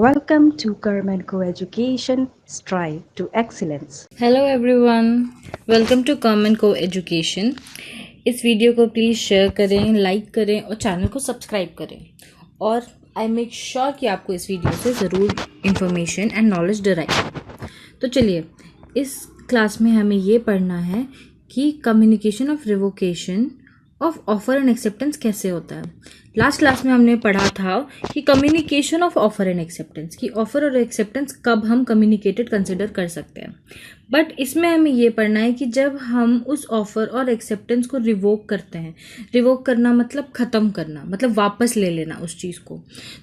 Welcome to Carmen Co-Education Strive to Excellence. Hello everyone, welcome to common co-education. इस video को please share करें, like करें और channel को subscribe करें। और आई मेक श्योर कि आपको इस वीडियो से ज़रूर इंफॉर्मेशन एंड नॉलेज डराइव। तो चलिए, इस क्लास में हमें ये पढ़ना है कि communication of revocation of offer and acceptance कैसे होता है। लास्ट क्लास में हमने पढ़ा था कि communication of offer and acceptance, कि ऑफर और एक्सेप्टेंस कब हम कम्युनिकेटेड कंसिडर कर सकते हैं। बट इसमें हमें ये पढ़ना है कि जब हम उस ऑफर और एक्सेप्टेंस को रिवोक करते हैं, रिवोक करना मतलब ख़त्म करना, मतलब वापस ले लेना उस चीज़ को।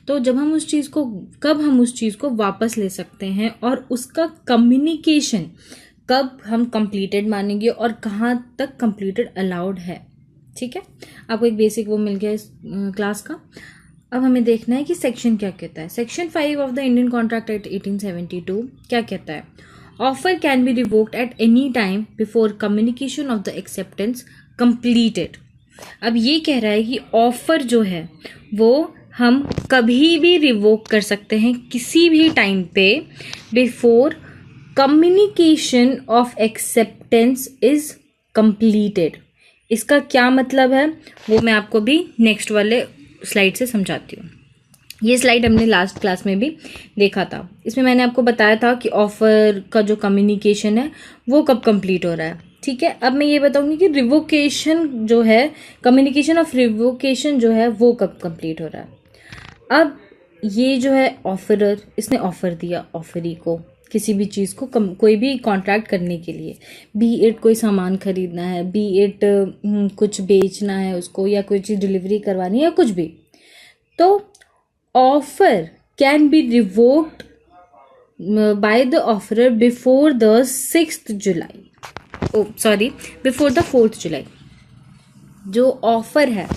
तो जब हम उस चीज़ को, कब हम उस चीज़ को वापस ले सकते हैं और उसका कम्युनिकेशन कब हम कंप्लीटेड मानेंगे और कहाँ तक कंप्लीटेड अलाउड है। ठीक है, आपको एक बेसिक वो मिल गया इस क्लास का। अब हमें देखना है कि सेक्शन क्या कहता है। Section 5 of the Indian contract act 1872 क्या कहता है? Offer can be revoked at any time before communication of the acceptance completed. अब ये कह रहा है कि ऑफर जो है वो हम कभी भी रिवोक कर सकते हैं किसी भी टाइम पे before communication of acceptance is completed. इसका क्या मतलब है वो मैं आपको भी नेक्स्ट वाले स्लाइड से समझाती हूँ। ये स्लाइड हमने लास्ट क्लास में भी देखा था। इसमें मैंने आपको बताया था कि ऑफर का जो कम्युनिकेशन है वो कब कंप्लीट हो रहा है। ठीक है, अब मैं ये बताऊंगी कि रिवोकेशन जो है, कम्युनिकेशन ऑफ रिवोकेशन जो है वो कब कंप्लीट हो रहा है। अब ये जो है ऑफरर, इसने ऑफर दिया ऑफरी को किसी भी चीज़ को, कोई भी कॉन्ट्रैक्ट करने के लिए, बी इट कोई सामान खरीदना है, बी इट कुछ बेचना है उसको, या कोई चीज़ डिलीवरी करवानी है, या कुछ भी। तो offer can be revoked by the offeror before the 6th July, before the 4th जुलाई। जो ऑफर है,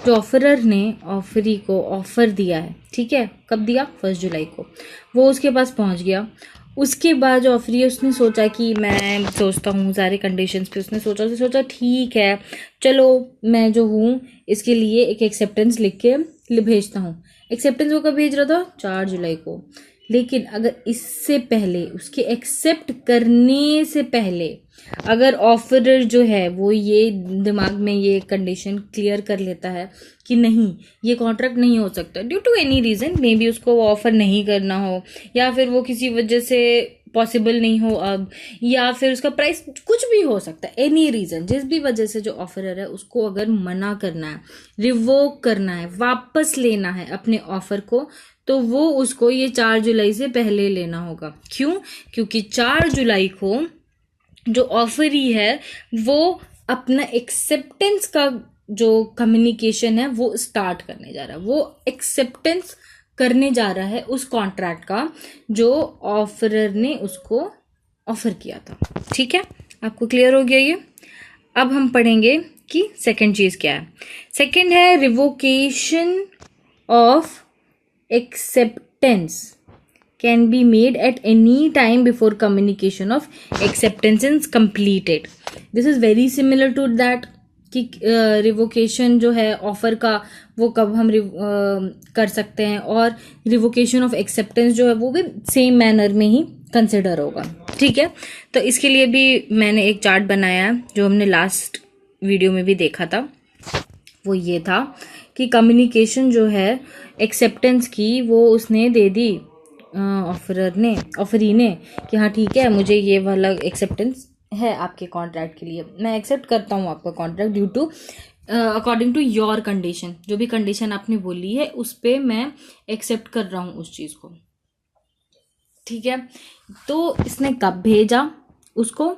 जो ऑफरर ने ऑफरी को ऑफर दिया है, ठीक है, कब दिया? 1 जुलाई को। वो उसके पास पहुंच गया। उसके बाद जो ऑफरी है उसने सोचा कि मैं सोचता हूँ सारे कंडीशंस पे, उसने सोचा ठीक है, चलो मैं जो हूँ इसके लिए एक एक्सेप्टेंस लिख के भेजता हूँ। एक्सेप्टेंस वो कब भेज रहा था? 4 जुलाई को। लेकिन अगर इससे पहले, उसके एक्सेप्ट करने से पहले, अगर ऑफरर जो है वो ये दिमाग में ये कंडीशन क्लियर कर लेता है कि नहीं, ये कॉन्ट्रैक्ट नहीं हो सकता due to any reason, maybe उसको वो ऑफर नहीं करना हो, या फिर वो किसी वजह से पॉसिबल नहीं हो अब, या फिर उसका प्राइस, कुछ भी हो सकता है, एनी रीज़न, जिस भी वजह से जो ऑफरर है उसको अगर मना करना है, रिवोक करना है, वापस लेना है अपने ऑफर को, तो वो उसको ये 4 जुलाई से पहले लेना होगा। क्यों? क्योंकि 4 जुलाई को जो ऑफरी है वो अपना एक्सेप्टेंस का जो कम्युनिकेशन है वो स्टार्ट करने जा रहा है, वो एक्सेप्टेंस करने जा रहा है उस कॉन्ट्रैक्ट का जो ऑफरर ने उसको ऑफर किया था। ठीक है, आपको क्लियर हो गया ये? अब हम पढ़ेंगे कि सेकंड चीज़ क्या है। सेकंड है revocation of acceptance can be made at any time before communication of acceptance is completed. This is very similar to that कि रिवोकेशन जो है ऑफर का वो कब हम कर सकते हैं, और रिवोकेशन ऑफ एक्सेप्टेंस जो है वो भी सेम मैनर में ही कंसिडर होगा। ठीक है, तो इसके लिए भी मैंने एक चार्ट बनाया है जो हमने लास्ट वीडियो में भी देखा था। वो ये था कि कम्युनिकेशन जो है एक्सेप्टेंस की वो उसने दे दी ऑफरी ने कि हाँ ठीक है, मुझे ये वाला एक्सेप्टेंस है आपके कॉन्ट्रैक्ट के लिए, मैं एक्सेप्ट करता हूँ आपका contract due to according to your condition, जो भी कंडीशन आपने बोली है उस पर मैं एक्सेप्ट कर रहा हूँ उस चीज़ को। ठीक है, तो इसने कब भेजा उसको?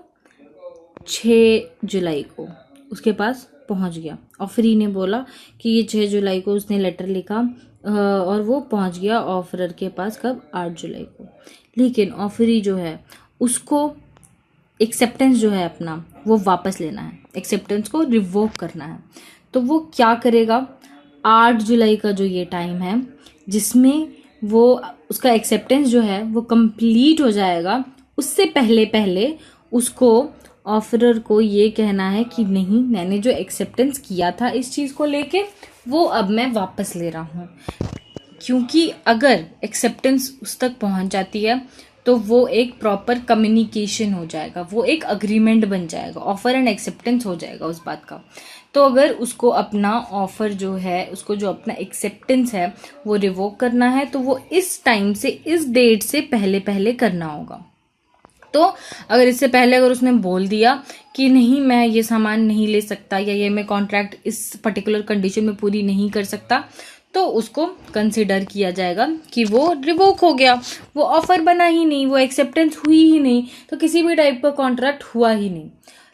6 जुलाई को उसके पास पहुंच गया। ऑफरी ने बोला कि ये 6 जुलाई को उसने लेटर लिखा और वो पहुंच गया ऑफरर के पास कब? 8 जुलाई को। लेकिन ऑफरी जो है उसको एक्सेप्टेंस जो है अपना वो वापस लेना है, एक्सेप्टेंस को रिवोक करना है। तो वो क्या करेगा? 8 जुलाई का जो ये टाइम है जिसमें वो उसका एक्सेप्टेंस जो है वो कंप्लीट हो जाएगा, उससे पहले पहले उसको ऑफरर को ये कहना है कि नहीं, मैंने जो एक्सेप्टेंस किया था इस चीज़ को लेके वो अब मैं वापस ले रहा हूँ। क्योंकि अगर एक्सेप्टेंस उस तक पहुंच जाती है तो वो एक प्रॉपर कम्युनिकेशन हो जाएगा, वो एक अग्रीमेंट बन जाएगा, ऑफर एंड एक्सेप्टेंस हो जाएगा उस बात का। तो अगर उसको अपना ऑफर जो है, उसको जो अपना एक्सेप्टेंस है वो रिवोक करना है, तो वो इस टाइम से, इस डेट से पहले पहले करना होगा। तो अगर इससे पहले अगर उसने बोल दिया कि नहीं मैं ये सामान नहीं ले सकता, या ये मैं कॉन्ट्रैक्ट इस पर्टिकुलर कंडीशन में पूरी नहीं कर सकता, तो उसको कंसिडर किया जाएगा कि वो रिवोक हो गया, वो ऑफर बना ही नहीं, वो एक्सेप्टेंस हुई ही नहीं, तो किसी भी टाइप का कॉन्ट्रैक्ट हुआ ही नहीं।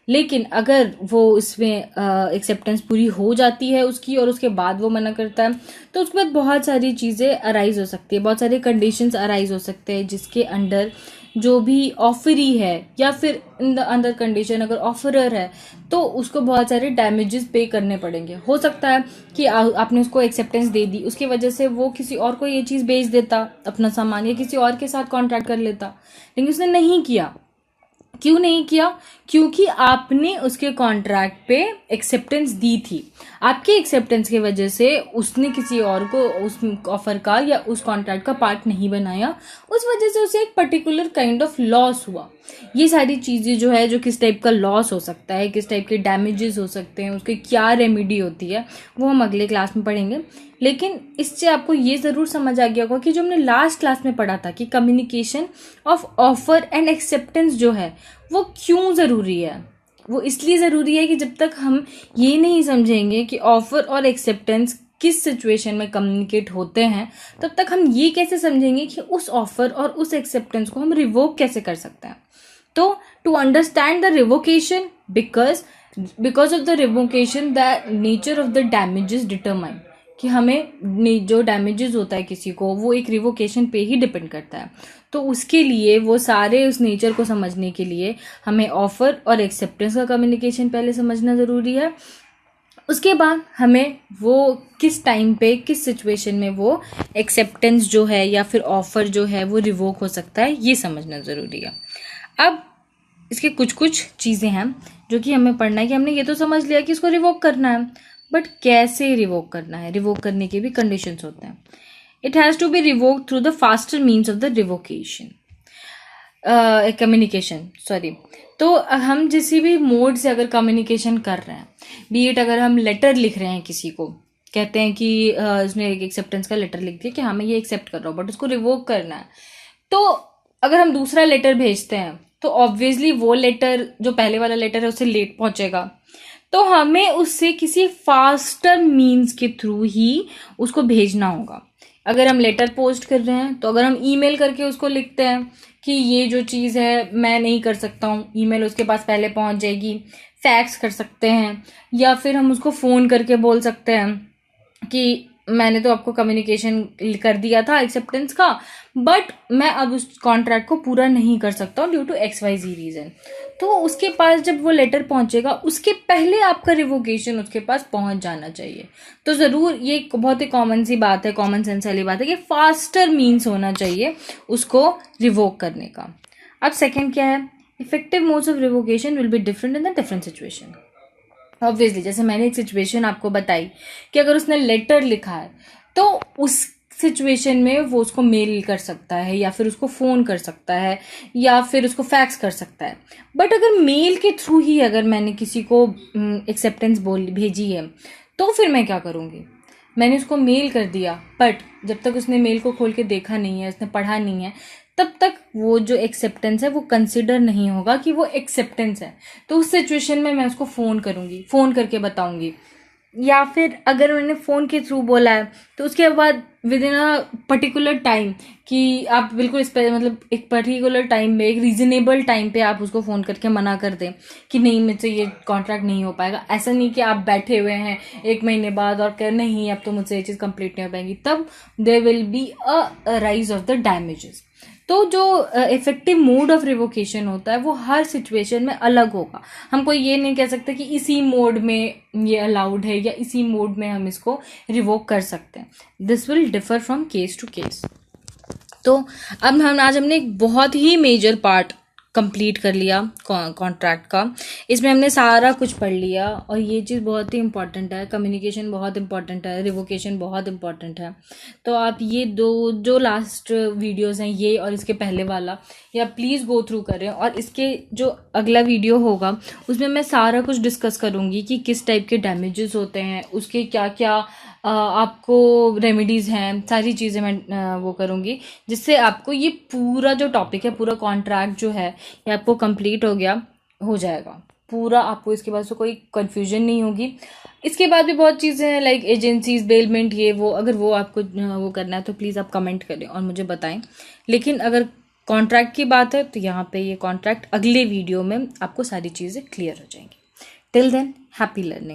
लेकिन अगर वो इसमें एक्सेप्टेंस पूरी हो जाती है उसकी और उसके बाद वो मना करता है, तो उसके बाद बहुत सारी चीज़ें अराइज हो सकती है, बहुत सारे कंडीशंस अराइज हो सकते हैं, जिसके अंडर जो भी ऑफरी है या फिर इन द अंदर कंडीशन अगर ऑफरर है तो उसको बहुत सारे डैमेजेस पे करने पड़ेंगे। हो सकता है कि आपने उसको एक्सेप्टेंस दे दी, उसकी वजह से वो किसी और को ये चीज़ बेच देता अपना सामान, या किसी और के साथ कॉन्ट्रैक्ट कर लेता, लेकिन उसने नहीं किया। क्यों नहीं किया? क्योंकि आपने उसके कॉन्ट्रैक्ट पे एक्सेप्टेंस दी थी। आपके एक्सेप्टेंस की वजह से उसने किसी और को उस ऑफर का या उस कॉन्ट्रैक्ट का पार्ट नहीं बनाया, उस वजह से उसे एक पर्टिकुलर काइंड ऑफ लॉस हुआ। ये सारी चीज़ें जो है, जो किस टाइप का लॉस हो सकता है, किस टाइप के डैमेजेस हो सकते हैं, उसकी क्या रेमेडी होती है, वो हम अगले क्लास में पढ़ेंगे। लेकिन इससे आपको ये ज़रूर समझ आ गया होगा कि जो हमने लास्ट क्लास में पढ़ा था कि communication of offer and acceptance जो है वो क्यों ज़रूरी है। वो इसलिए ज़रूरी है कि जब तक हम ये नहीं समझेंगे कि ऑफर और एक्सेप्टेंस किस सिचुएशन में कम्युनिकेट होते हैं, तब तक हम ये कैसे समझेंगे कि उस ऑफर और उस एक्सेप्टेंस को हम रिवोक कैसे कर सकते हैं। तो to understand the revocation, because of the revocation the nature of the damages determine, कि हमें जो डैमेजेस होता है किसी को, वो एक रिवोकेशन पे ही डिपेंड करता है। तो उसके लिए वो सारे उस नेचर को समझने के लिए हमें ऑफर और एक्सेप्टेंस का कम्युनिकेशन पहले समझना ज़रूरी है। उसके बाद हमें वो किस टाइम पे, किस सिचुएशन में वो एक्सेप्टेंस जो है या फिर ऑफर जो है वो रिवोक हो सकता है, ये समझना ज़रूरी है। अब इसके कुछ कुछ चीज़ें हैं जो कि हमें पढ़ना है। कि हमने ये तो समझ लिया कि इसको रिवोक करना है, बट कैसे रिवोक करना है, रिवोक करने के भी कंडीशंस होते हैं। It has to be revoke through the faster means of the revocation communication, sorry. तो हम जिस भी मोड से अगर कम्युनिकेशन कर रहे हैं, बी इट अगर हम लेटर लिख रहे हैं, किसी को कहते हैं कि उसने एक एक्सेप्टेंस का लेटर लिख दिया कि हाँ मैं ये एक्सेप्ट कर रहा हूँ, बट उसको रिवोक करना है, तो अगर हम दूसरा लेटर भेजते हैं तो ऑब्वियसली वो लेटर जो पहले वाला लेटर है उससे लेट पहुंचेगा, तो हमें उससे किसी फास्टर मीन्स के थ्रू ही उसको भेजना होगा। अगर हम लेटर पोस्ट कर रहे हैं तो अगर हम ईमेल करके उसको लिखते हैं कि ये जो चीज़ है मैं नहीं कर सकता हूँ, ईमेल उसके पास पहले पहुँच जाएगी। फैक्स कर सकते हैं, या फिर हम उसको फ़ोन करके बोल सकते हैं कि मैंने तो आपको कम्युनिकेशन कर दिया था एक्सेप्टेंस का, बट मैं अब उस कॉन्ट्रैक्ट को पूरा नहीं कर सकता हूँ ड्यू टू XYZ रीज़न। तो उसके पास जब वो लेटर पहुंचेगा उसके पहले आपका रिवोकेशन उसके पास पहुंच जाना चाहिए। तो ज़रूर ये एक बहुत ही कॉमन सी बात है, कॉमन सेंस वाली बात है कि फास्टर मीन्स होना चाहिए उसको रिवोक करने का। अब सेकेंड क्या है, effective modes of revocation will be different in the different situation. Obviously जैसे मैंने एक सिचुएशन आपको बताई कि अगर उसने लेटर लिखा है तो उस सिचुएशन में वो उसको मेल कर सकता है, या फिर उसको फ़ोन कर सकता है, या फिर उसको फैक्स कर सकता है। बट अगर मेल के थ्रू ही अगर मैंने किसी को एक्सेप्टेंस भेजी है, तो फिर मैं क्या करूँगी? मैंने उसको मेल कर दिया, बट जब तक उसने मेल को खोल के देखा नहीं है, उसने पढ़ा नहीं है, तब तक वो जो एक्सेप्टेंस है वो कंसिडर नहीं होगा कि वो एक्सेप्टेंस है। तो उस सिचुएशन में मैं उसको फ़ोन करूँगी, फ़ोन करके बताऊँगी। या फिर अगर मैंने फ़ोन के थ्रू बोला है तो उसके बाद with in a particular time, कि आप बिल्कुल इस पर मतलब एक पर्टिकुलर टाइम में, एक रीजनेबल टाइम पे आप उसको फ़ोन करके मना कर दें कि नहीं मुझसे ये कॉन्ट्रैक्ट नहीं हो पाएगा। ऐसा नहीं कि आप बैठे हुए हैं 1 महीने बाद और कह नहीं अब तो मुझसे ये चीज़ कंप्लीट नहीं हो पाएगी, तब there will be a rise of the damages. तो जो इफेक्टिव मोड ऑफ रिवोकेशन होता है वो हर सिचुएशन में अलग होगा। हम कोई ये नहीं कह सकते कि इसी मोड में ये अलाउड है या इसी मोड में हम इसको रिवोक कर सकते हैं। This will differ from case to case. तो अब हमने एक बहुत ही मेजर पार्ट कंप्लीट कर लिया कॉन्ट्रैक्ट का। इसमें हमने सारा कुछ पढ़ लिया और ये चीज़ बहुत ही इंपॉर्टेंट है, कम्युनिकेशन बहुत इंपॉर्टेंट है, रिवोकेशन बहुत इंपॉर्टेंट है। तो आप ये दो जो लास्ट वीडियोस हैं, ये और इसके पहले वाला, या प्लीज़ गो थ्रू करें। और इसके जो अगला वीडियो होगा उसमें मैं सारा कुछ डिस्कस करूँगी कि किस टाइप के डैमेजेस होते हैं, उसके क्या क्या आपको रेमेडीज़ हैं, सारी चीज़ें मैं वो करूँगी, जिससे आपको ये पूरा जो टॉपिक है, पूरा कॉन्ट्रैक्ट जो है, ये आपको कंप्लीट हो जाएगा पूरा। आपको इसके बाद से कोई कन्फ्यूजन नहीं होगी। इसके बाद भी बहुत चीज़ें हैं लाइक एजेंसीज, बेलमेंट, ये वो। अगर वो आपको वो करना है तो प्लीज़ आप कमेंट करें और मुझे बताएं। लेकिन अगर कॉन्ट्रैक्ट की बात है तो यहाँ पे ये कॉन्ट्रैक्ट अगले वीडियो में आपको सारी चीज़ें क्लियर हो जाएंगी। Till then, happy learning.